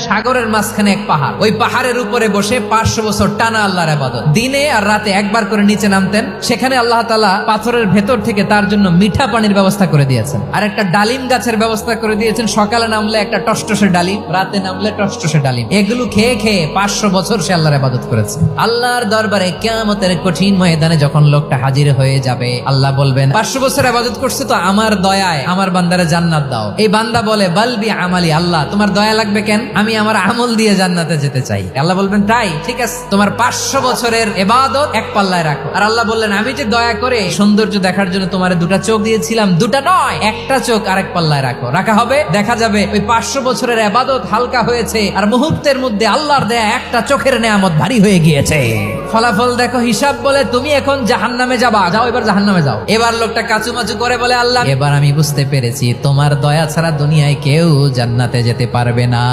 সাগরের মাঝখানে এক পাহাড়, ওই পাহাড়ের উপরে বসে 500 বছর টানা আল্লাহর ইবাদত। দিনে আর রাতে একবার করে নিচে নামতেন। সেখানে আল্লাহ তাআলা পাথরের ভেতর থেকে তার জন্য মিঠা পানির ব্যবস্থা করে দিয়েছেন, আর একটা ডালিম গাছের ব্যবস্থা করে দিয়েছেন। সকালে নামলে একটা টসটসে ডালিম, রাতে নামলে টসটসে ডালিম। এগুলো খেয়ে খেয়ে 500 বছর সে আল্লাহর ইবাদত করেছে। আল্লাহর দরবারে কিয়ামতের কঠিন ময়দানে যখন লোকটা হাজির হয়ে যাবে, আল্লাহ বলবেন 500 বছর ইবাদত করছে তো আমার দয়ায় আমার বান্দারে জান্নাত দাও। এই বান্দা বলে বালবি আমালি, আল্লাহ তোমার দয়া লাগবে কেন, আমি আমার আমল দিয়ে জান্নাতে যেতে চাই। আল্লাহ বলবেন তাই, ঠিক আছে, তোমার 500 বছরের ইবাদত এক পাল্লায় রাখো। আর আল্লাহ বললেন আমি যে দয়া করে সৌন্দর্য দেখার জন্য তোমারে 2টা চোখ দিয়েছিলাম, 2টা নয়, একটা চোখ আরেক পাল্লায় রাখো। রাখা হবে, দেখা যাবে ওই 500 বছরের ইবাদত হালকা হয়েছে, আর মুহূর্তের মধ্যে আল্লাহর দেয়া একটা চোখের নেয়ামত ভারী হয়ে গিয়েছে। ফলাফল দেখো, হিসাব বলে তুমি এখন জাহান্নামে যাবা, যাও এবার জাহান্নামে যাও। এবার লোকটা কাচুমাচু করে বলে আল্লাহ এবার আমি বুঝতে পেরেছি তোমার দয়া ছাড়া দুনিয়ায় কেউ জান্নাতে যেতে পারবে না।